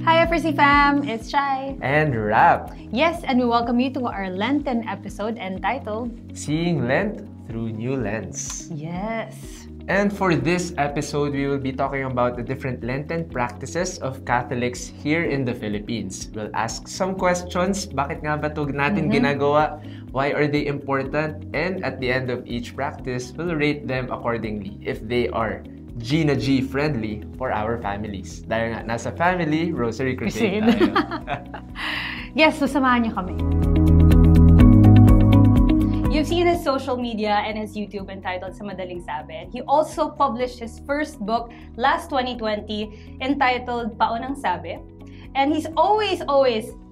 Hi FRC fam, it's Shai. And Rap. Yes, and we welcome you to our Lenten episode entitled Seeing Lent Through New Lens. Yes. And for this episode, we will be talking about the different Lenten practices of Catholics here in the Philippines. We'll ask some questions. Bakit nga ba ito natin ginagawa? Why are they important? And at the end of each practice, we'll rate them accordingly if they are G na G friendly for our families. Dahil nga, nasa family, Rosary Crusade tayo. Yes, so samahan niyo kami. You've seen his social media and his YouTube entitled Sa Madaling Sabi. He also published his first book last 2020 entitled Paunang Sabi. And he's always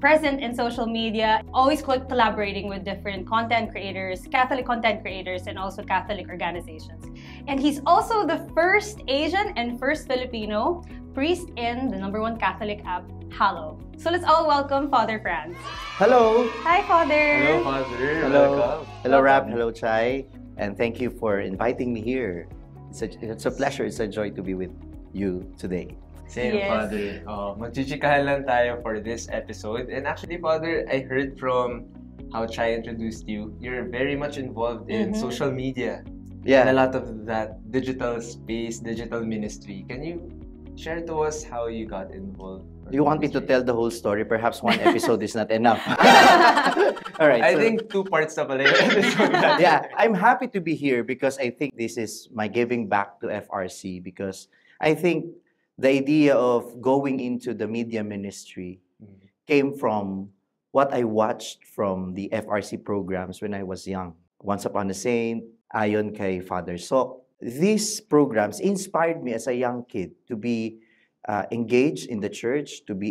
present in social media, always collaborating with different content creators, Catholic content creators, and also Catholic organizations. And he's also the first Asian and first Filipino priest in the #1 Catholic app, Hallow. So let's all welcome Father Franz. Hello! Hi, Father! Hello, Father. Hello! Welcome. Hello, Rap. Hello, Chai. And thank you for inviting me here. It's a pleasure. It's a joy to be with you today. Same, Yes. Father. Magchichikahan lang tayo for this episode. And actually, Father, I heard from how Chai introduced you, you're very much involved in social media. Yeah. And a lot of that digital space, digital ministry. Can you share to us how you got involved? Do you want me to tell the whole story? Perhaps one episode is not enough. All right. I think 2 parts na pala yung episode natin. Yeah, I'm happy to be here because I think this is my giving back to FRC because I think the idea of going into the media ministry came from what I watched from the FRC programs when I was young. Once Upon a Saint, Ayon kay Father Sok. These programs inspired me as a young kid to be engaged in the church, to be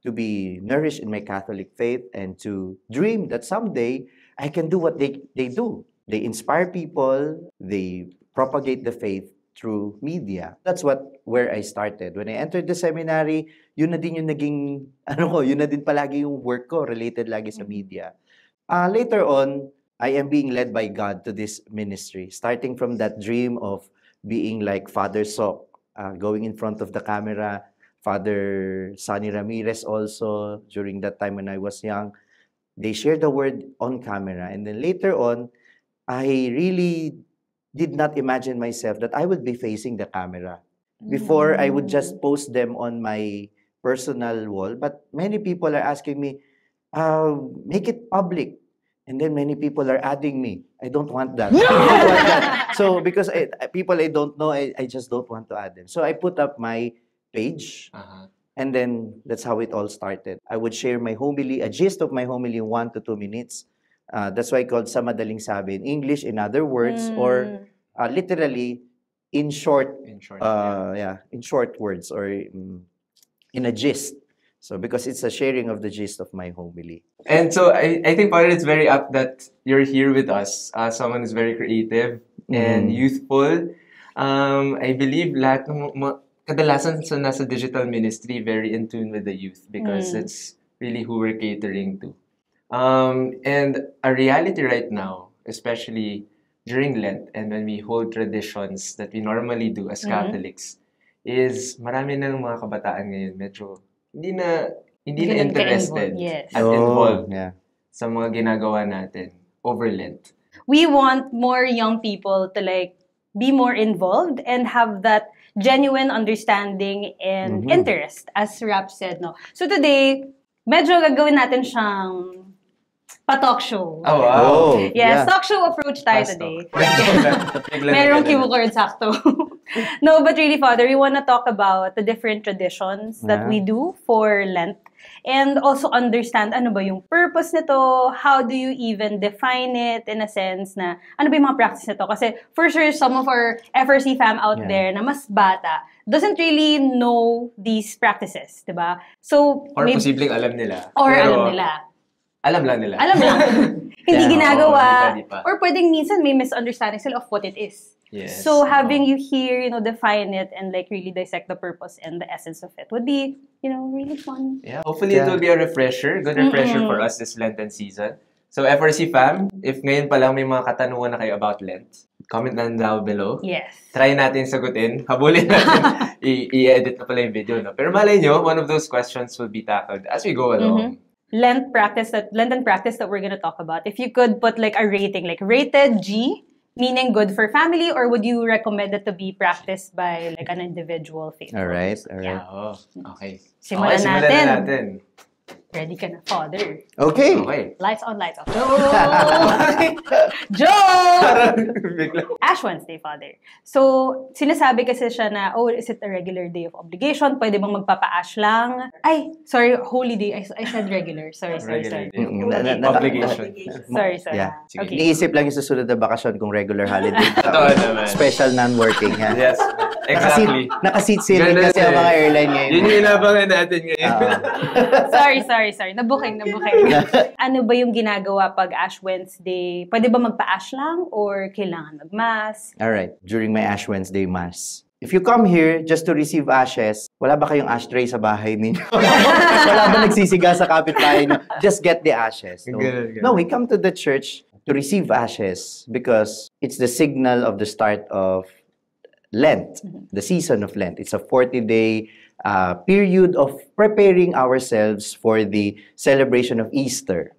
to be nourished in my Catholic faith, and to dream that someday I can do what they do. They inspire people, they propagate the faith through media. That's where I started. When I entered the seminary, yun na din yung naging, yun na din palagi yung work ko, related lagi sa media. Later on, I am being led by God to this ministry, starting from that dream of being like Father Sok, going in front of the camera, Father Sonny Ramirez also, during that time when I was young. They shared the word on camera. And then later on, I really did not imagine myself that I would be facing the camera. Before, I would just post them on my personal wall. But many people are asking me, make it public. And then many people are adding me. I don't want that. I don't want that. So because people I don't know, I just don't want to add them. So I put up my page. And then that's how it all started. I would share my homily, a gist of my homily in 1 to 2 minutes. That's why I called Sa Madaling Sabi in English, in other words, or literally in short, in short words, or in a gist. So because it's a sharing of the gist of my homily. And so I think, Father, it's very apt that you're here with us. Someone who's very creative and youthful. I believe lahat ng kadalasan sa nasa digital ministry very in tune with the youth because it's really who we're catering to. And a reality right now, especially during Lent and when we hold traditions that we normally do as Catholics, is marami na ng mga kabataan ngayon medyo hindi na interested at involved sa mga ginagawa natin over Lent. We want more young people to be more involved and have that genuine understanding and interest, as Rap said, no? So today, medyo gagawin natin siyang pa-talk show. Oh, wow. Yes, talk show approach tayo today. Merong keyword sakto. No, but really, Father, we want to talk about the different traditions that we do for Lent and also understand ano ba yung purpose nito, how do you even define it in a sense na ano ba yung mga practice nito. Kasi for sure, some of our FRC fam out there na mas bata doesn't really know these practices, diba? So, or posibleng alam nila. Or alam nila. Alam lang nila. Alam lang. Hindi ginagawa. Di pa. Or pwedeng minsan may misunderstanding sila of what it is. Yes. So having you here, define it and really dissect the purpose and the essence of it would be, really fun. Yeah, hopefully it will be a refresher, good refresher for us this Lenten season. So FRC fam, if ngayon pa lang may mga katanungan na kayo about Lent, comment lang down below. Yes. Try natin sagutin. Habulin natin. I-edit na pala yung video, no? Pero malay nyo, one of those questions will be tackled as we go along. Lenten practice that we're gonna talk about. If you could put like a rating, like rated G, meaning good for family, or would you recommend it to be practiced by like an individual faithful? All right. Oo. Okay. Simulan Simulan na natin. Ready ka na, Father. Okay. Lights on, lights off. Joke! Ash Wednesday, Father. So, sinasabi kasi siya na, is it a regular day of obligation? Pwede bang magpapa-ash lang? Ay, sorry, holy day. I said regular. Sorry. Regular day. Obligation. Sorry. Yeah. Okay. Iniisip lang yung susunod na bakasyon kung regular holiday. Totoo naman. Special non-working. Ha? Yes. Exactly. Nakaseat-seating kasi ang mga airline ngayon. Yun yung inabangan natin ngayon. Sorry. Nabuking. Ano ba yung ginagawa pag Ash Wednesday? Pwede ba magpa-ash lang or kailangan mag-mass? Alright, during my Ash Wednesday Mass. If you come here just to receive ashes, wala ba kayong ashtray sa bahay ninyo? Wala ba nagsisiga sa kapitbahay niyo? Just get the ashes. No, we come to the church to receive ashes because it's the signal of the start of Lent, the season of Lent. It's a 40-day period of preparing ourselves for the celebration of Easter.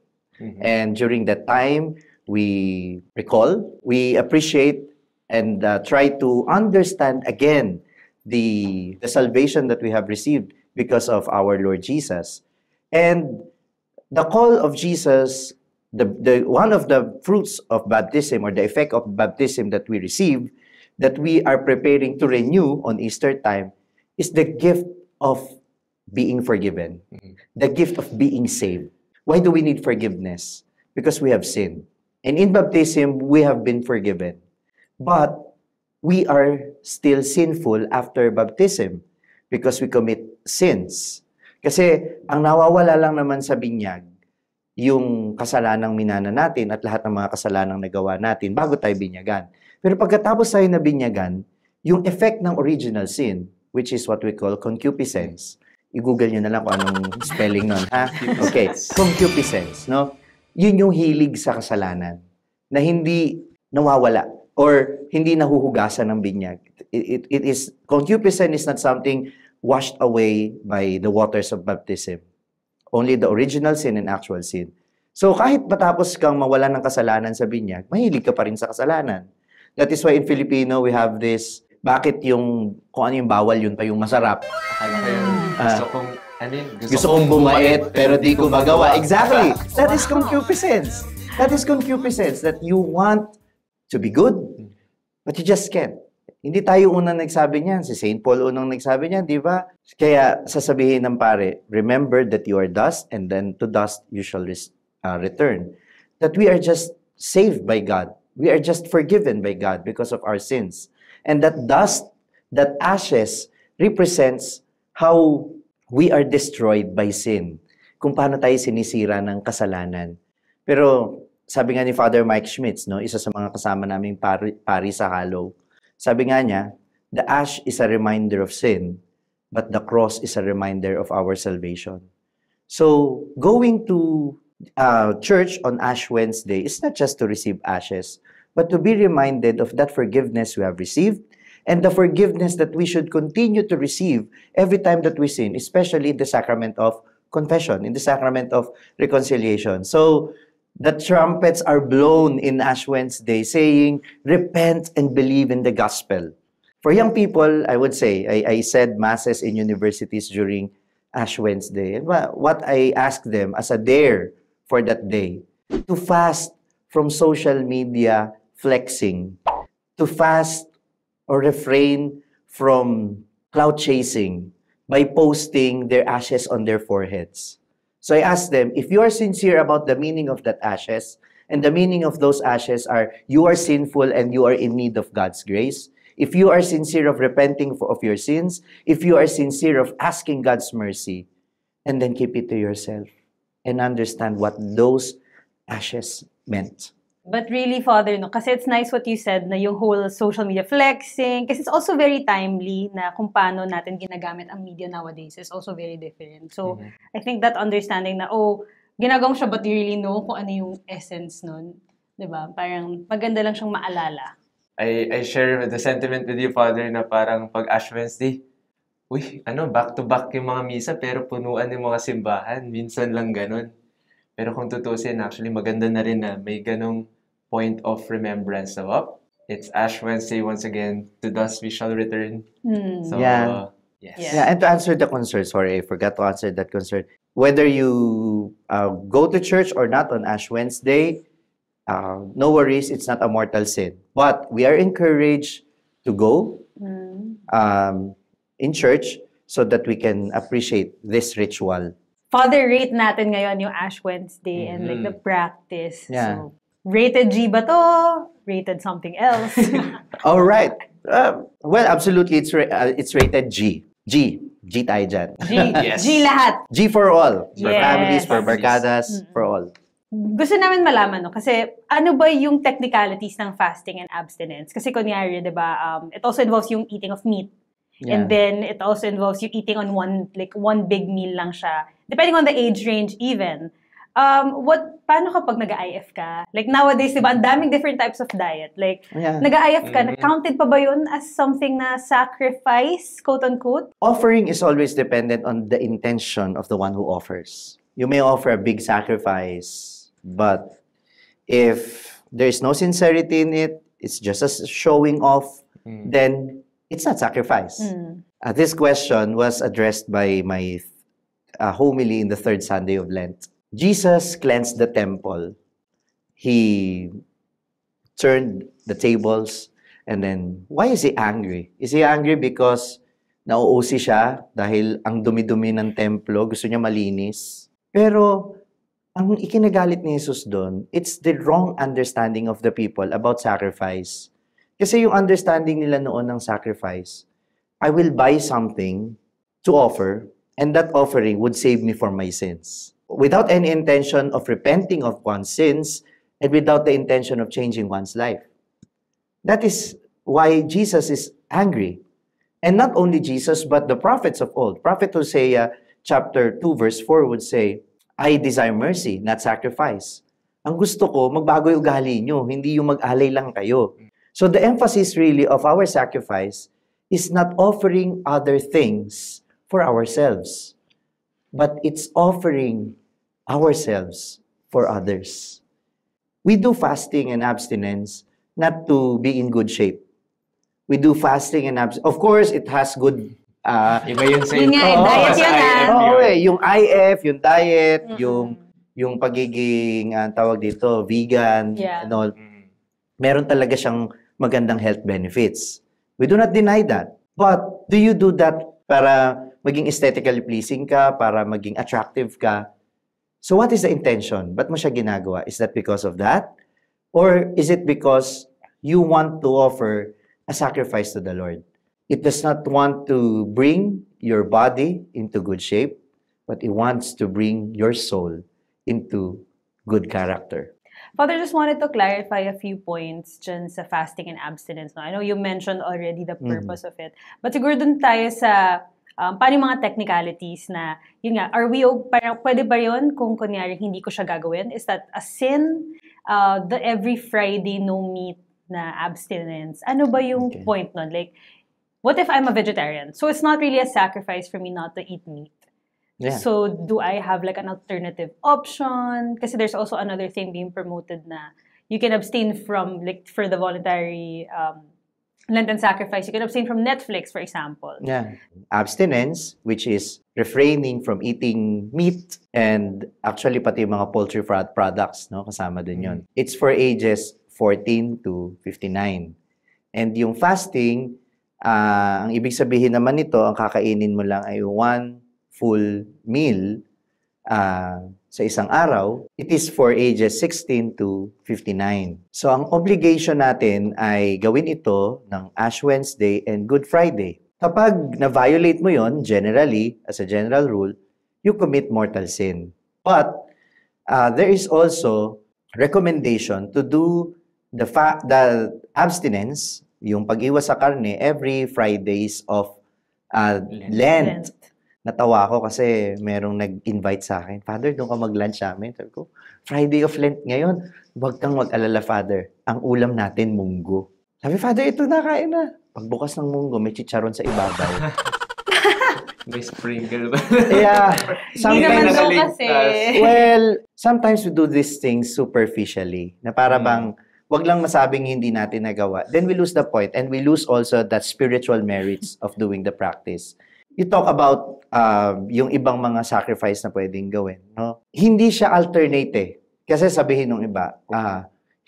And during that time, we recall, we appreciate, and try to understand again the salvation that we have received because of our Lord Jesus. And the call of Jesus, the one of the fruits of baptism or the effect of baptism that we receive, that we are preparing to renew on Easter time, is the gift of being forgiven, the gift of being saved. Why do we need forgiveness? Because we have sinned. And in baptism, we have been forgiven. But we are still sinful after baptism because we commit sins. Kasi ang nawawala lang naman sa binyag, yung kasalanang minana natin at lahat ng mga kasalanang nagawa natin bago tayo binyagan. Pero pagkatapos tayo na binyagan, yung effect ng original sin, which is what we call concupiscence. I-google nyo na lang kung anong spelling nun, ha? Okay, concupiscence, no? Yun yung hilig sa kasalanan na hindi nawawala or hindi nahuhugasan ng binyag. It is, concupiscence is not something washed away by the waters of baptism. Only the original sin and actual sin. So kahit matapos kang mawalan ng kasalanan sa binyag, mahilig ka pa rin sa kasalanan. That is why in Filipino, we have this, bakit yung, kung ano yung bawal, yun pa yung masarap. Gusto kong bumait, pero di ko magawa. Exactly. That is concupiscence. That is concupiscence, that you want to be good, but you just can't. Hindi tayo unang nagsabi niyan. Si St. Paul unang nagsabi niyan, di ba? Kaya sasabihin ng pare, remember that you are dust, and then to dust you shall return. That we are just saved by God. We are just forgiven by God because of our sins. And that dust, that ashes, represents how we are destroyed by sin. Kung paano tayo sinisira ng kasalanan. Pero sabi nga ni Father Mike Schmitz, no, isa sa mga kasama naming pari sa Hallow, sabi nga niya, the ash is a reminder of sin, but the cross is a reminder of our salvation. So, going to church on Ash Wednesday is not just to receive ashes, but to be reminded of that forgiveness we have received and the forgiveness that we should continue to receive every time that we sin, especially in the sacrament of confession, in the sacrament of reconciliation. So, the trumpets are blown in Ash Wednesday saying, repent and believe in the gospel. For young people, I would say, I said masses in universities during Ash Wednesday. And what I asked them as a dare for that day, to fast from social media flexing, to fast or refrain from cloud chasing by posting their ashes on their foreheads. So I asked them, if you are sincere about the meaning of that ashes, and the meaning of those ashes are, you are sinful and you are in need of God's grace, if you are sincere of repenting of your sins, if you are sincere of asking God's mercy, and then keep it to yourself and understand what those ashes meant. But really, Father, no, kasi it's nice what you said na yung whole social media flexing, kasi it's also very timely na kung paano natin ginagamit ang media nowadays is also very different. So, I think that understanding na, ginagawa mo siya but you really know kung ano yung essence nun. Diba? Parang maganda lang siyang maalala. I share the sentiment with you, Father, na parang pag Ash Wednesday, uy, back-to-back yung mga misa pero punuan yung mga simbahan. Minsan lang ganun. Pero kung tutusin, actually maganda na rin na may ganong point of remembrance na, it's Ash Wednesday once again. To dust we shall return. So, Yeah. yes. Yeah, and to answer the concern, sorry, I forgot to answer that concern. Whether you go to church or not on Ash Wednesday, no worries, it's not a mortal sin. But we are encouraged to go in church so that we can appreciate this ritual. Father, rate natin ngayon yung Ash Wednesday and like the practice. Yeah. So, rated G ba to? Rated something else? All right. Well, absolutely, it's rated G. G tayo dyan. G. Yes. G lahat. G for all. For Yes. families, for barkadas, for all. Gusto namin malaman, no? Kasi ano ba yung technicalities ng fasting and abstinence? Kasi kunyari, di ba, it also involves yung eating of meat. Yeah. And then it also involves you eating on one big meal lang siya. Depending on the age range even. Paano kapag nag-IF ka? Like nowadays, di ba, ang daming different types of diet. Like, Yeah. nag-IF ka, counted pa ba yun as something na sacrifice, quote-unquote? Offering is always dependent on the intention of the one who offers. You may offer a big sacrifice, but if there's no sincerity in it, it's just a showing off, then it's not sacrifice. This question was addressed by my homily in the third Sunday of Lent. Jesus cleansed the temple. He turned the tables. And then, why is he angry? Is he angry because nauusi siya dahil ang dumi-dumi ng templo, gusto niya malinis? Pero, ang ikinagalit ni Jesus doon, it's the wrong understanding of the people about sacrifice. Kasi yung understanding nila noon ng sacrifice, I will buy something to offer, and that offering would save me from my sins. Without any intention of repenting of one's sins, and without the intention of changing one's life. That is why Jesus is angry. And not only Jesus, but the prophets of old. Prophet Hosea chapter 2 verse 4 would say, I desire mercy, not sacrifice. Ang gusto ko, magbago yung ugali nyo, hindi yung mag-alay lang kayo. So the emphasis really of our sacrifice is not offering other things for ourselves, but it's offering ourselves for others. We do fasting and abstinence not to be in good shape. We do fasting and abstinence. Of course, it has good... Iba yun sa Yun nga, diet yun yung IF, yung diet, yung pagiging, tawag dito, vegan, and all. Meron talaga siyang magandang health benefits. We do not deny that. But do you do that para maging aesthetically pleasing ka, para maging attractive ka? So what is the intention? Ba't mo siya ginagawa? Is that because of that? Or is it because you want to offer a sacrifice to the Lord? It does not want to bring your body into good shape, but it wants to bring your soul into good character. Father, just wanted to clarify a few points dyan sa fasting and abstinence. No? I know you mentioned already the purpose of it. But siguro dun tayo sa paano yung mga technicalities na, yun nga, parang pwede ba yun kung kunyari hindi ko siya gagawin? Is that a sin? The every Friday no meat na abstinence? Ano ba yung point nun? Like, what if I'm a vegetarian? So it's not really a sacrifice for me not to eat meat. Yeah. So do I have like an alternative option? Kasi there's also another thing being promoted na you can abstain from, like, for the voluntary Lenten sacrifice, you can abstain from Netflix, for example. Yeah. Abstinence, which is refraining from eating meat and actually pati mga poultry products, no, kasama din yun. It's for ages 14 to 59. And yung fasting, ang ibig sabihin naman nito, ang kakainin mo lang ay one full meal sa isang araw. It is for ages 16 to 59. So, ang obligation natin ay gawin ito ng Ash Wednesday and Good Friday. Kapag na-violate mo yon, generally, as a general rule, you commit mortal sin. But, there is also recommendation to do the abstinence, yung pag-iwas sa karne, every Fridays of Lent. Natawa ako kasi merong nag-invite sa akin, Father, doon ka mag-lunch namin. Sabi ko, Friday of Lent ngayon, huwag kang mag-alala, Father. Ang ulam natin, munggo. Sabi, Father, ito na, kain na. Pagbukas ng munggo, may chicharon sa ibabaw. May sprinkle ba? Yeah. Hindi naman daw kasi. Well, sometimes we do these things superficially. Na para bang, wag lang masabing hindi natin nagawa. Then we lose the point and we lose also that spiritual merits of doing the practice. You talk about yung ibang mga sacrifice na pwedeng gawin. No? Hindi siya alternate eh. Kasi sabihin ng iba,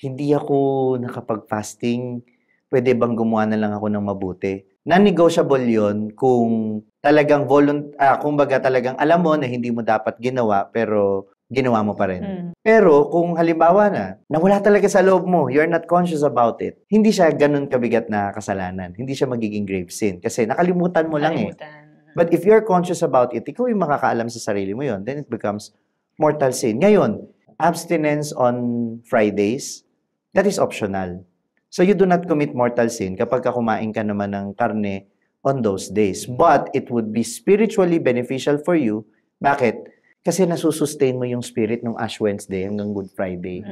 hindi ako nakapag-fasting, pwede bang gumawa na lang ako ng mabuti? Non-negotiable yun kung talagang kumbaga talagang alam mo na hindi mo dapat ginawa, pero ginawa mo pa rin. Pero kung halimbawa na wala talaga sa loob mo, you're not conscious about it, hindi siya ganun kabigat na kasalanan. Hindi siya magiging grave sin. Kasi nakalimutan mo lang eh. But if you're conscious about it, ikaw yung makakaalam sa sarili mo yun, then it becomes mortal sin. Ngayon, abstinence on Fridays, that is optional. So you do not commit mortal sin kapag kumain ka naman ng karne on those days. But it would be spiritually beneficial for you. Bakit? Kasi nasusustain mo yung spirit ng Ash Wednesday hanggang Good Friday.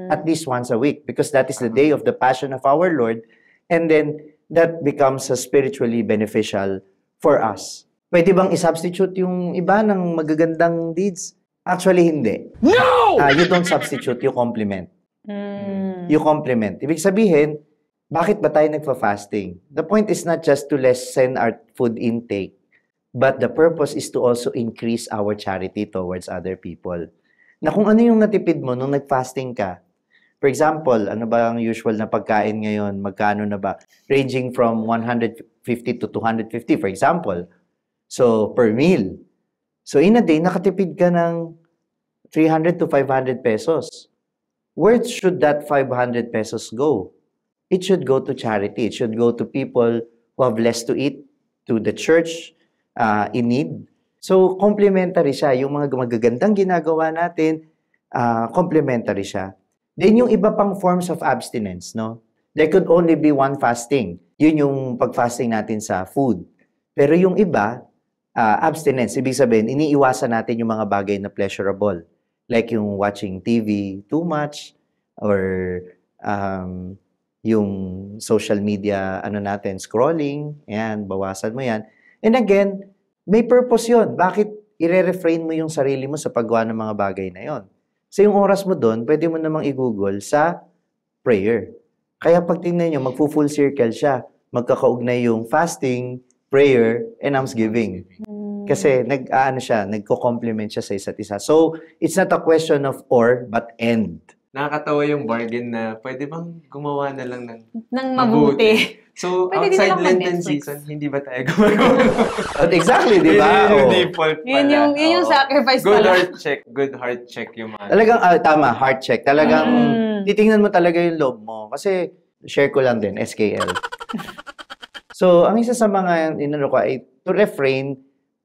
At least once a week. Because that is the day of the Passion of our Lord. And then, that becomes spiritually beneficial for us. Pwede bang i-substitute yung iba ng magagandang deeds? Actually, hindi. No! You don't substitute, you complement. You complement. Ibig sabihin, bakit ba tayo nagfa-fasting? The point is not just to lessen our food intake, but the purpose is to also increase our charity towards other people. Na kung ano yung natipid mo nung nag-fasting ka, for example, ano ba ang usual na pagkain ngayon? Magkano na ba? Ranging from 150 to 250, for example. So, per meal. So, in a day, nakatipid ka ng 300 to 500 pesos. Where should that 500 pesos go? It should go to charity. It should go to people who have less to eat, to the church in need. So, complementary siya. Yung mga magagandang ginagawa natin, complementary siya. Then, yung iba pang forms of abstinence, no? There could only be one fasting. Yun yung pag-fasting natin sa food. Pero yung iba, abstinence, ibig sabihin, iniiwasan natin yung mga bagay na pleasurable. Like yung watching TV too much, or yung social media, scrolling, yan, bawasan mo yan. And again, may purpose yun. Bakit i-refrain mo yung sarili mo sa paggawa ng mga bagay na yon? So yung oras mo doon, pwede mo namang i-google sa prayer. Kaya pag tingnan nyo, magfu-full circle siya. Magkakaugnay yung fasting, prayer, and almsgiving. Kasi nagko-complement siya sa isa't isa. So, it's not a question of or, but and. Nakakatawa yung bargain na pwede bang gumawa na lang ng mabuti. So, pwede outside Lenten season, hindi ba tayo gumagawa? Exactly, di ba? Yung default pala. Yun yung sacrifice good pala. Good heart check yung mga. Talagang, tama, heart check. Talagang, titingnan mo talaga yung loob mo. Kasi, share ko lang din, SKL. So, ang isa sa mga inano ko ay to refrain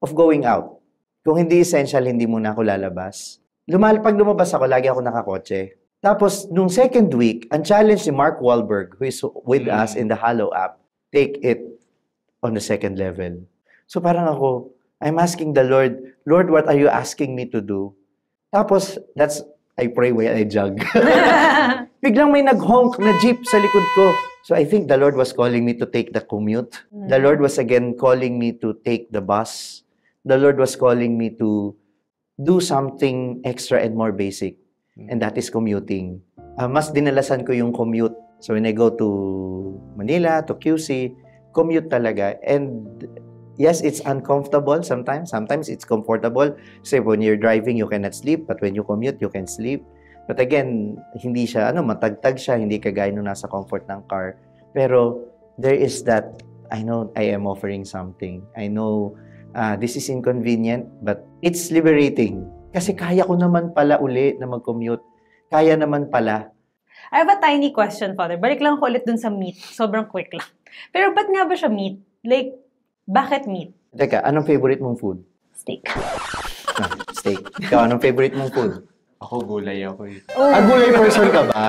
of going out. Kung hindi essential, hindi muna ako lalabas. Pag lumabas ako, lagi ako nakakotse. Tapos, nung second week, ang challenge ni Mark Wahlberg, who is with us in the Hallow app, take it on the second level. So parang ako, I'm asking the Lord, Lord, what are you asking me to do? Tapos, I pray while I jog. Biglang may nag-honk na jeep sa likod ko. So I think the Lord was calling me to take the commute. The Lord was again calling me to take the bus. The Lord was calling me to do something extra and more basic. And that is commuting. Mas dinalasan ko yung commute. So when I go to Manila, to QC, commute talaga. And yes, it's uncomfortable sometimes. Sometimes it's comfortable. Kasi when you're driving, you cannot sleep. But when you commute, you can sleep. But again, hindi siya, matagtag siya. Hindi kagaya nung nasa comfort ng car. Pero there is that, I know I am offering something. I know this is inconvenient, but it's liberating. Kasi kaya ko naman pala uli na mag-commute. Kaya naman pala. I have a tiny question, Father. Balik lang ako ulit dun sa meat. Sobrang quick lang. Pero ba't nga ba siya meat? Like, bakit meat? Teka, anong favorite mong food? Steak. Steak. Ikaw, anong favorite mong food? Ako, gulay ako eh. Gulay person ka ba?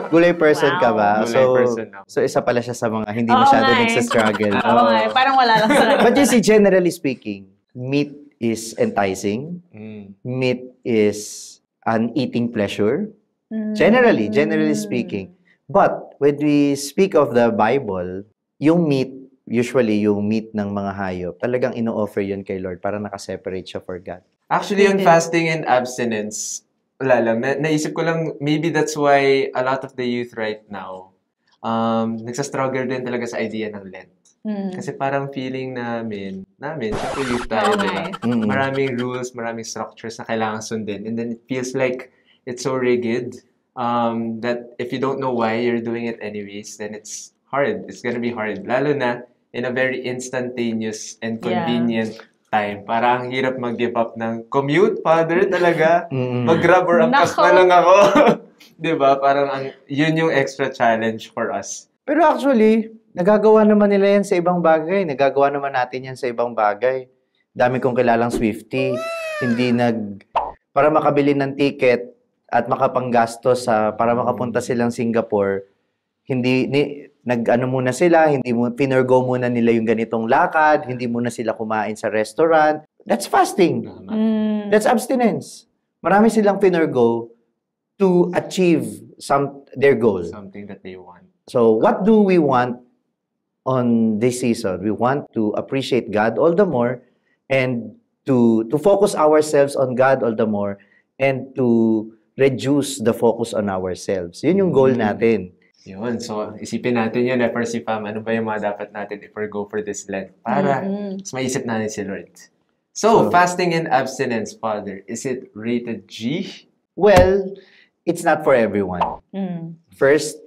Gulay person ka ba? Gulay person ako. So, isa pala siya sa mga hindi masyado nagsastruggle. Oo nga eh. Parang wala lang sa But you see, generally speaking, meat is enticing. Meat is an eating pleasure. Generally speaking. But when we speak of the Bible, yung meat, usually yung meat ng mga hayop, talagang ino-offer yun kay Lord para nakaseparate siya for God. Actually, yung fasting and abstinence, wala lang. Naisip ko lang, maybe that's why a lot of the youth right now, nagsastruggle din talaga sa idea ng Lent. Kasi parang feeling namin, syempre youth tayo, diba? Maraming rules, maraming structures na kailangan sundin. And then it feels like it's so rigid that if you don't know why you're doing it anyways, then it's hard. It's gonna be hard. Lalo na in a very instantaneous and convenient time. Parang ang hirap mag-give up ng commute, Father, talaga. Mag-grab or angkas na lang ako. Diba? Parang yun yung extra challenge for us. Pero actually, nagagawa naman nila yan sa ibang bagay. Nagagawa naman natin yan sa ibang bagay. Dami kong kilalang Swiftie, para makabili ng ticket at makapanggastos para makapunta silang Singapore, muna sila, pinergo muna nila yung ganitong lakad, hindi muna sila kumain sa restaurant. That's fasting. That's abstinence. Marami silang pinergo to achieve their goal. Something that they want. So, what do we want on this season? We want to appreciate God all the more and to focus ourselves on God all the more and to reduce the focus on ourselves. Yun yung goal natin. Yun. So, isipin natin yun, FRC fam, ano ba yung mga dapat natin if we go for this Lent? Para mas maisip natin si Lord. So, fasting and abstinence, Father, is it rated G? Well, it's not for everyone. First,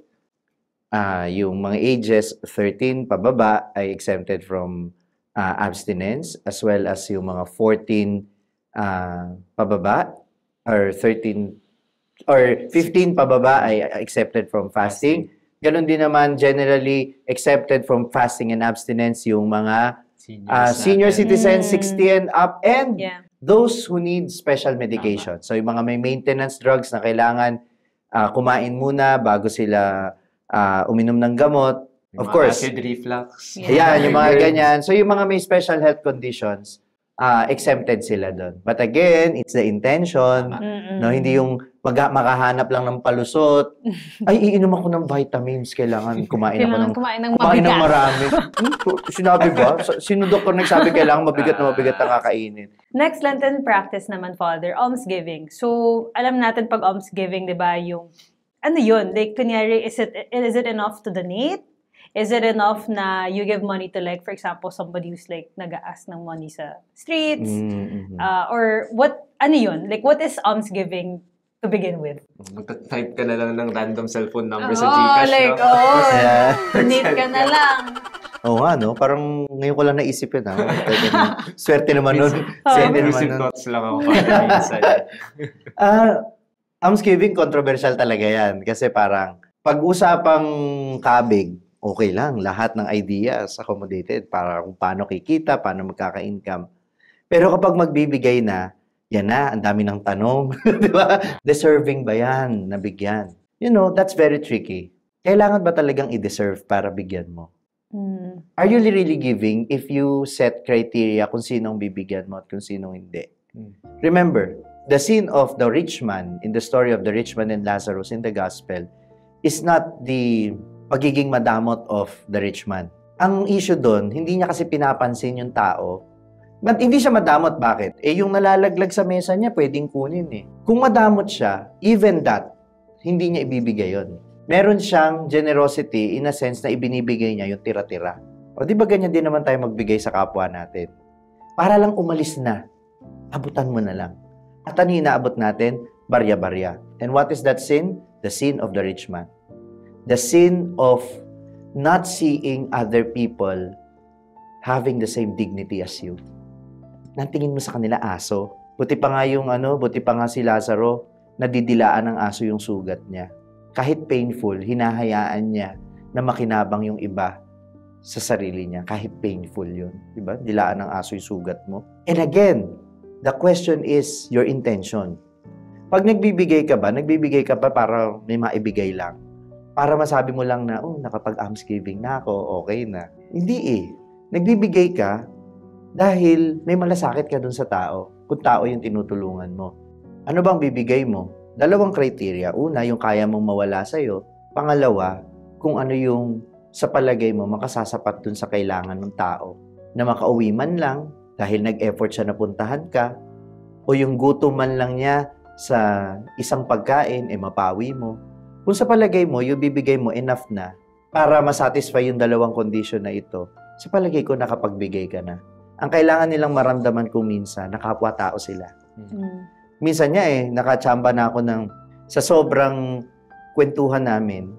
yung mga ages 13 pababa ay exempted from abstinence, as well as yung mga 14 pababa or 13 or 15 pababa ay accepted from fasting. Ganon din naman generally accepted from fasting and abstinence yung mga senior citizens 60 and up and those who need special medication. So yung mga may maintenance drugs na kailangan kumain muna bago sila uminom ng gamot. Yung of course. Acid reflux. Ayan, yung mga ganyan. So yung mga may special health conditions, exempted sila doon. But again, it's the intention. No, hindi yung makahanap lang ng palusot. Ay, iinom ako ng vitamins. Kailangan kumain kumain ng marami. Sinabi ba? Sino doktor nagsabi kailangan mabigat ang kakainin? Next Lenten practice naman, Father, almsgiving. So, alam natin pag almsgiving, di ba, yung ano yun? Like, kunyari, is it enough to donate? Is it enough na you give money to, like, for example, somebody who's like nag-a-ask ng money sa streets? Or what, ano yun? Like, what is almsgiving to begin with? Mag-type ka na lang ng random cellphone number sa Gcash, like, no? donate ka na lang. Oo nga, no? Parang ngayon ko lang naisip yun, ha? Swerte naman nun. Swerte naman nun. Thoughts lang ako minsan. Almsgiving, controversial talaga yan. Kasi parang, pag-usapang kabig, okay lang. Lahat ng ideas accommodated para kung paano kikita, paano magkaka-income. Pero kapag magbibigay na, yan na, ang dami ng tanong. Di ba? Deserving ba yan na bigyan? You know, that's very tricky. Kailangan ba talagang i-deserve para bigyan mo? Are you really giving if you set criteria kung sinong bibigyan mo at kung sinong hindi? Remember, the scene of the rich man in the story of the rich man and Lazarus in the gospel is not the pagiging madamot of the rich man. Ang issue doon, hindi niya kasi pinapansin yung tao. But hindi siya madamot, bakit? Yung nalalaglag sa mesa niya, pwedeng kunin eh. Kung madamot siya, even that, hindi niya ibibigay yon. Meron siyang generosity in a sense na ibinibigay niya yung tira-tira. O di ba ganyan din naman tayo magbigay sa kapwa natin? Para lang umalis na, abutan mo na lang. At ano yung inaabot natin? Barya-barya. And what is that sin? The sin of the rich man. The sin of not seeing other people having the same dignity as you. Nantingin mo sa kanila aso. Buti pa nga si Lazaro, nadidilaan ng aso yung sugat niya. Kahit painful, hinahayaan niya na makinabang yung iba sa sarili niya. Kahit painful yun. Diba? Dilaan ng aso yung sugat mo. And again, the question is your intention. Pag nagbibigay ka ba para may maibigay lang? Para masabi mo lang na, nakapag-almsgiving na ako, okay na. Hindi eh. Nagbibigay ka dahil may malasakit ka dun sa tao. Kung tao yung tinutulungan mo. Ano bang bibigay mo? Dalawang criteria. Una, yung kaya mong mawala sa'yo. Pangalawa, kung ano yung sa palagay mo makasasapat dun sa kailangan ng tao. Na makauwi man lang dahil nag-effort siya na puntahan ka, o yung gutom man lang niya sa isang pagkain, mapawi mo. Kung sa palagay mo, yung bibigay mo enough na para masatisfy yung dalawang condition na ito, sa palagay ko nakapagbigay ka na. Ang kailangan nilang maramdaman kung minsan, nakapwa-tao sila. Minsan niya nakachamba na ako sa sobrang kwentuhan namin,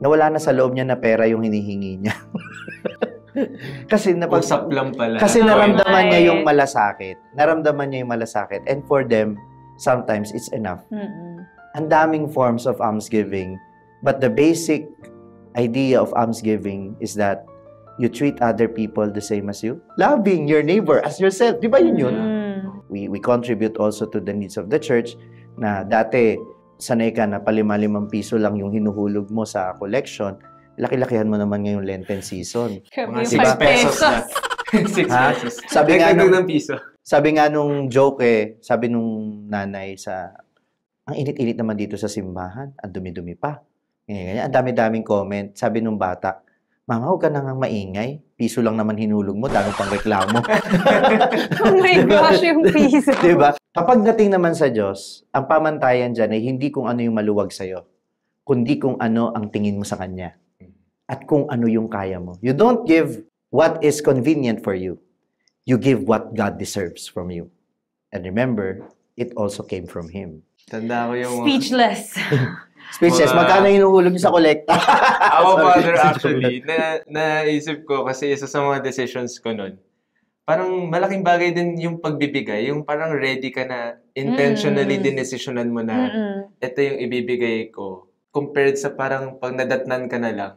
nawala na sa loob niya na pera yung hinihingi niya. Kasi Usap lang pala. Kasi naramdaman niya yung malasakit. Naramdaman niya yung malasakit. And for them, sometimes it's enough. Ang daming forms of almsgiving. But the basic idea of almsgiving is that you treat other people the same as you. Loving your neighbor as yourself. Di ba yun? We contribute also to the needs of the church na dati, sanay ka na ₱5 piso lang yung hinuhulog mo sa collection. Laki-lakihan mo naman ngayong Lenten season. Mga 6 pesos na. 6 pesos. Sabi nga nung joke sabi nung nanay ang init-init naman dito sa simbahan, ang dumi-dumi pa. Ganyan. Ang dami-daming comment. Sabi nung bata, Mama, huwag ka na nga maingay. Piso lang naman hinulog mo, dami pang reklamo. Oh my gosh, yung piso. Diba? Kapag dating naman sa Diyos, ang pamantayan dyan ay hindi kung ano yung maluwag sa'yo, kundi kung ano ang tingin mo sa Kanya. At kung ano yung kaya mo. You don't give what is convenient for you. You give what God deserves from you. And remember, it also came from Him. Tanda ko yung... Speechless. Speechless. Magkano hinuhulog niyo sa kolekta? Ako, Father, actually, naisip ko kasi isa sa mga decisions ko nun, parang malaking bagay din yung pagbibigay. Yung parang ready ka na, intentionally dinesisyonan mo na ito yung ibibigay ko. Compared sa parang pag nadatnan ka na lang,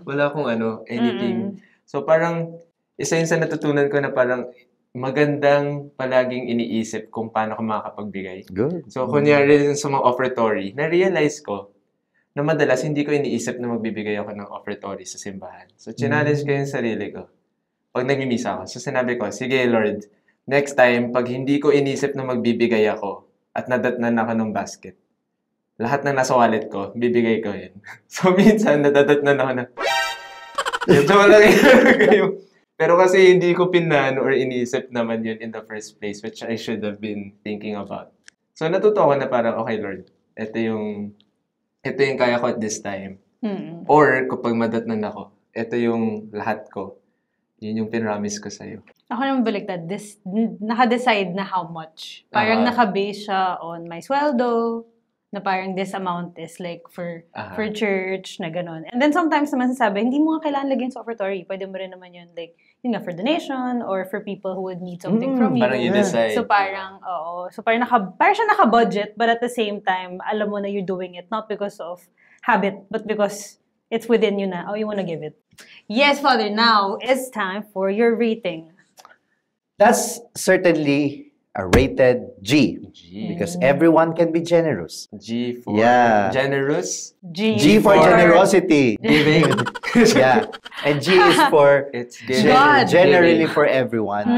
wala akong anything. So parang, isa yun sa natutunan ko na parang magandang palaging iniisip kung paano ka makakapagbigay. Good. So, kunyari sa mga offertory, na-realize ko na madalas hindi ko iniisip na magbibigay ako ng offertory sa simbahan. So, challenge ko yung sarili ko. Pag nagmimisa ako, so sinabi ko, sige Lord, next time, pag hindi ko inisip na magbibigay ako at nadatnan ako ng basket, lahat na nasa wallet ko, bibigay ko yun. So, minsan, nadadatnan ako na, medyo malaki yung... Pero kasi hindi ko pinano or inisip naman yun in the first place, which I should have been thinking about. So, natuto ko na parang, okay Lord, ito yung kaya ko at this time. Or, kapag madatnan ako, ito yung lahat ko. Yun yung pinramise ko sa'yo. Ako naman baliktad, naka-decide na how much. Parang naka-base siya on my sweldo, na parang this amount is like for church, na gano'n. And then sometimes naman sasabi, hindi mo nga kailangan lagyan sa offertory. Pwede mo rin naman yun, like, yun nga, for donation or for people who would need something from you. Parang you decide. So parang, so parang siya naka-budget, but at the same time, alam mo na you're doing it, not because of habit, but because it's within you na, you wanna give it. Yes, Father, now it's time for your rating. That's certainly a rated G. Because everyone can be generous. G for generous. G for generosity. Giving. And G is for it's generally for everyone.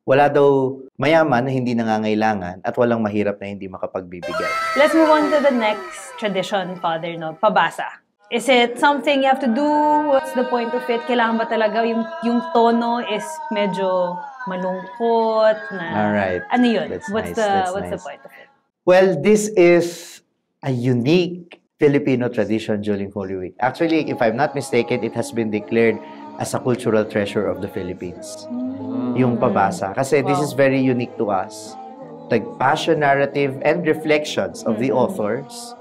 Wala daw mayaman na hindi nangangailangan at walang mahirap na hindi makapagbibigay. Let's move on to the next tradition, Father, pabasa. Is it something you have to do? What's the point of it? Kailangan ba talaga yung tono is medyo malungkot na... Alright. Ano yun? That's what's nice. the point of it? Well, this is a unique Filipino tradition during Holy Week. Actually, if I'm not mistaken, it has been declared as a cultural treasure of the Philippines. Yung pabasa. Kasi this is very unique to us. The passion narrative and reflections of the authors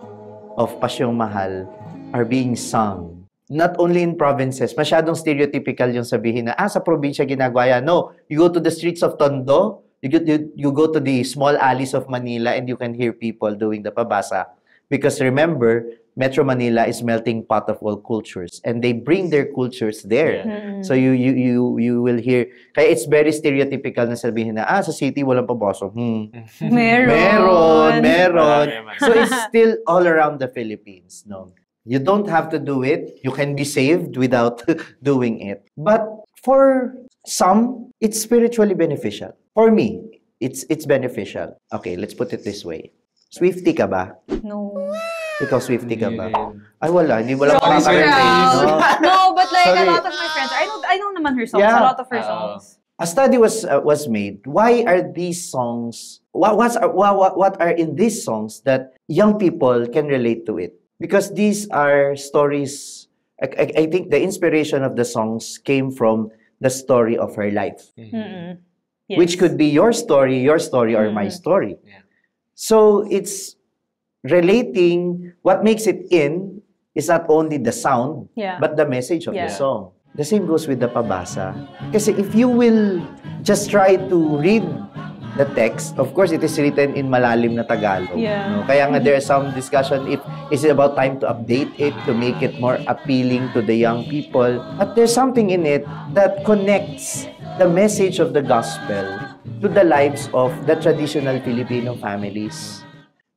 of Pasyong Mahal are being sung. Not only in provinces, masyadong stereotypical yung sabihin na, sa probinsya ginagawa yan. No, you go to the streets of Tondo, you go to the small alleys of Manila and you can hear people doing the pabasa. Because remember, Metro Manila is melting pot of all cultures and they bring their cultures there. So you will hear, kaya it's very stereotypical na sabihin na, sa city walang pabasa. Meron. So it's still all around the Philippines, no? You don't have to do it. You can be saved without doing it. But for some, it's spiritually beneficial. For me, it's beneficial. Okay, let's put it this way. Swiftie ka ba? No. Ikaw, Swiftie ka ba? Hindi rin. Ay, wala. Hindi wala Wrong pa crowd. No, but like a Sorry. lot of my friends, I know naman her songs, Yeah. a lot of her songs. A study was made. Why are these songs? What are in these songs that young people can relate to it? Because these are stories. I think the inspiration of the songs came from the story of her life, Mm-mm. Yes. which could be your story, or my story. Yeah. So it's relating. What makes it in is not only the sound, Yeah. but the message of the Yeah. song. The same goes with the pabasa. Kasi if you will just try to read the text, of course, it is written in malalim na Tagalog. Yeah. No? Kaya nga there's some discussion if is it about time to update it, to make it more appealing to the young people. But there's something in it that connects the message of the gospel to the lives of the traditional Filipino families.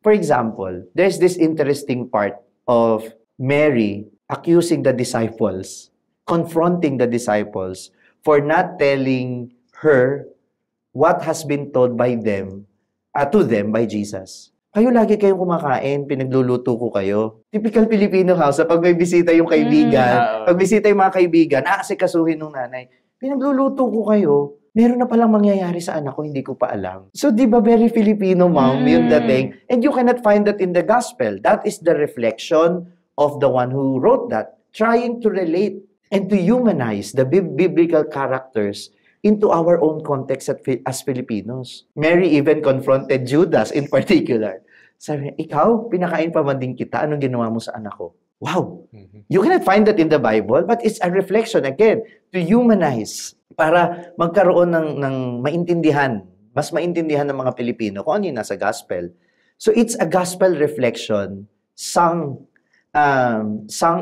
For example, there's this interesting part of Mary accusing the disciples, confronting the disciples for not telling her what has been told by them, to them by Jesus. Kayo lagi kayong kumakain, pinagluluto ko kayo. Typical Filipino house, pag may bisita yung kaibigan, pag bisita yung mga kaibigan, aasikasuhin ng nanay, pinagluluto ko kayo, meron na palang mangyayari sa anak ko, hindi ko pa alam. So, di ba very Filipino, mom, yung dating? And you cannot find that in the gospel. That is the reflection of the one who wrote that, trying to relate and to humanize the biblical characters into our own context as Filipinos. Mary even confronted Judas in particular. Sabi niya, ikaw, pinakain pa man din kita, anong ginawa mo sa anak ko? Wow! You cannot find that in the Bible, but it's a reflection, again, to humanize, para magkaroon ng maintindihan, mas maintindihan ng mga Pilipino kung ano yung nasa gospel. So it's a gospel reflection sung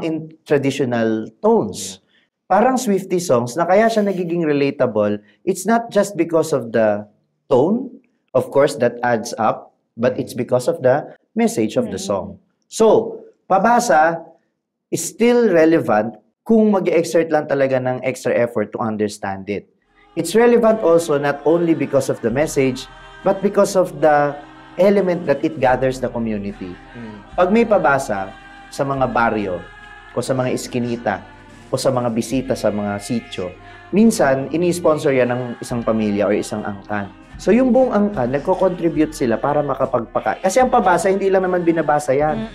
in traditional tones. Parang Swiftie songs na kaya siya nagiging relatable, it's not just because of the tone, of course, that adds up, but it's because of the message of the song. So, pabasa is still relevant kung mag-exert lang talaga ng extra effort to understand it. It's relevant also not only because of the message, but because of the element that it gathers the community. Pag may pabasa sa mga baryo, o sa mga iskinita, o sa mga bisita sa mga sitio, minsan, ini-sponsor yan ng isang pamilya o isang angkan. So, yung buong angkan, nagko-contribute sila para makapagpaka. Kasi ang pabasa, hindi lang naman binabasa yan.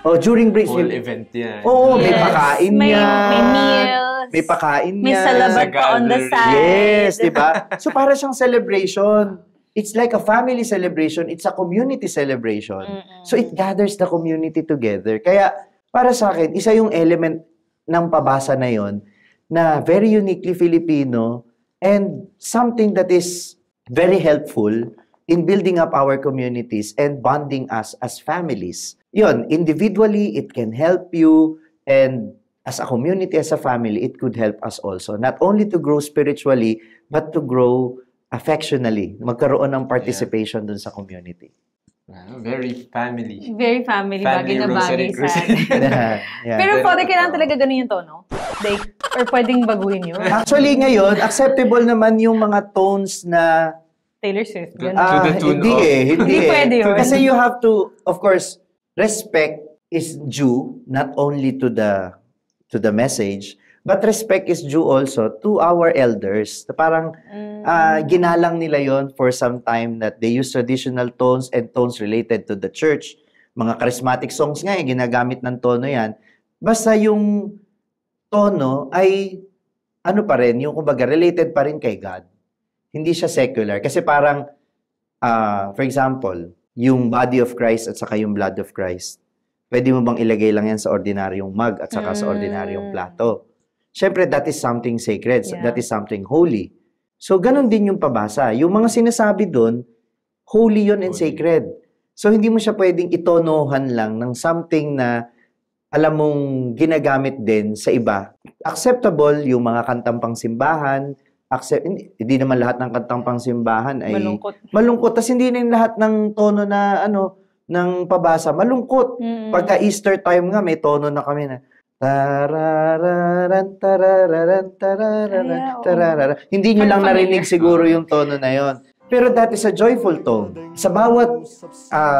O, during breaks, Whole event yan. Oo, may pakain yan. May meals. May pakain yan. May salabat pa on the side. Yes, di ba? So, para siyang celebration. It's like a family celebration. It's a community celebration. So, it gathers the community together. Kaya, para sa akin, isa yung element ng pabasa na yon na very uniquely Filipino and something that is very helpful in building up our communities and bonding us as families. Yun, individually, it can help you, and as a community, as a family, it could help us also. Not only to grow spiritually, but to grow affectionally. Magkaroon ng participation dun sa community. Very family. Very family bagay na bagay sa atin. Yeah. Pero Father, kailangan talaga ganun yung tono? Like, or pwedeng baguhin yun? Actually, ngayon, acceptable naman yung mga tones na Taylor Swift, ganun. To the tune hindi of- hindi Hindi pwede yun. Kasi you have to, of course, respect is due not only to the message, but respect is due also to our elders. Parang ginalang nila yon for some time that they use traditional tones and tones related to the church. Mga charismatic songs nga, ginagamit ng tono yan. Basta yung tono ay ano pa rin, yung kumbaga related pa rin kay God. Hindi siya secular. Kasi parang, for example, yung body of Christ at saka yung blood of Christ, pwede mo bang ilagay lang yan sa ordinaryong mug at saka sa ordinaryong plato? Siyempre, that is something sacred. Yeah. That is something holy. So, ganun din yung pabasa. Yung mga sinasabi doon, holy yun and sacred. So, hindi mo siya pwedeng itonohan lang ng something na alam mong ginagamit din sa iba. Acceptable yung mga kantang pangsimbahan. Hindi naman lahat ng kantang pangsimbahan ay malungkot. Tapos hindi na lahat ng tono na ng pabasa malungkot. Pagka Easter time nga may tono na kami na tarararan tarararan tarararan tarararan. Hindi nyo lang narinig siguro yung tono na yon. Pero that is a joyful tone. Sa bawat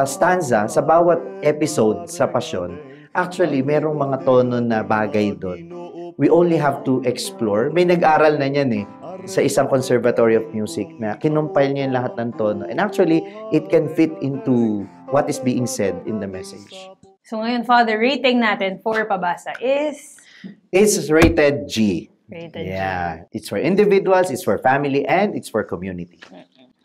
stanza, sa bawat episode sa Passion, actually, merong mga tono na bagay doon. We only have to explore. May nag-aral na niyan sa isang conservatory of music na kinumpile niya yung lahat ng tono. And actually, it can fit into what is being said in the message. So ngayon, Father, rating natin for Pabasa is? It's rated G. Rated Yeah. It's for individuals, it's for family, and it's for community.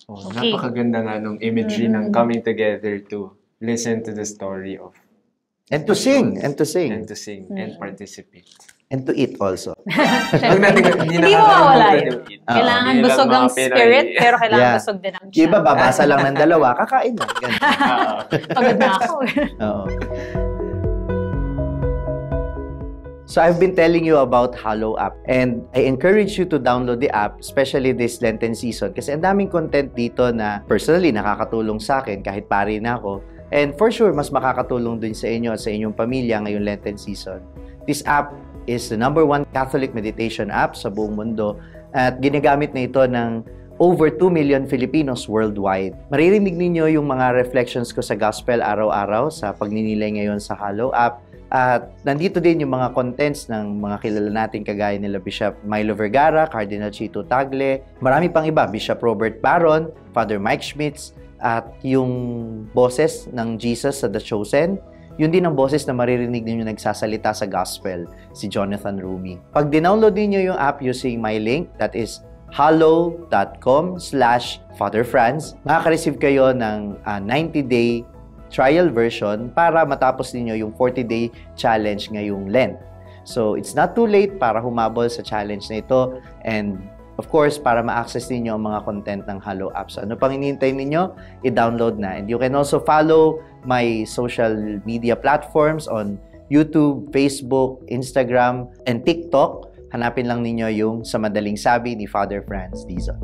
Oh, Okay. napakaganda nga nung imagery ng coming together to listen to the story of And to sing, and to and sing, to sing and participate. and to eat also. Huwag natin, Hindi mawawala nakakalimutan yun. yung eat. Kailangan Hindi lang busog ang mga Pinoy. spirit, pero kailangan Yeah. busog din ang Yung siya. iba, babasa lang ng dalawa, kakain na. Ganun. Pagod na ako. Oo. So I've been telling you about Hallow app, and I encourage you to download the app, especially this Lenten season, kasi ang daming content dito na personally nakakatulong sa akin kahit pari na ako, and for sure mas makakatulong din sa inyo at sa inyong pamilya ngayong Lenten season. This app is the #1 Catholic meditation app sa buong mundo at ginagamit na ito ng over 2 million Filipinos worldwide. Maririnig ninyo yung mga reflections ko sa gospel araw-araw sa pagninilay ngayon sa Hallow app. At nandito din yung mga contents ng mga kilala natin kagaya nila Bishop Milo Vergara, Cardinal Chito Tagle, marami pang iba, Bishop Robert Baron, Father Mike Schmitz, at yung boses ng Jesus sa The Chosen, yun din ang boses na maririnig ninyo nagsasalita sa gospel, si Jonathan Rumi. Pag dinownload niyo yung app using my link, that is hallow.com/FatherFranz, makaka-receive kayo ng 90-day trial version para matapos ninyo yung 40-day challenge ngayong Lent. So, it's not too late para humabol sa challenge na ito, and of course, para ma-access ninyo ang mga content ng Hallow app. So, ano pang hinihintay ninyo? I-download na. And you can also follow my social media platforms on YouTube, Facebook, Instagram, and TikTok. Hanapin lang ninyo yung Sa Madaling Sabi ni Father Franz Dizon.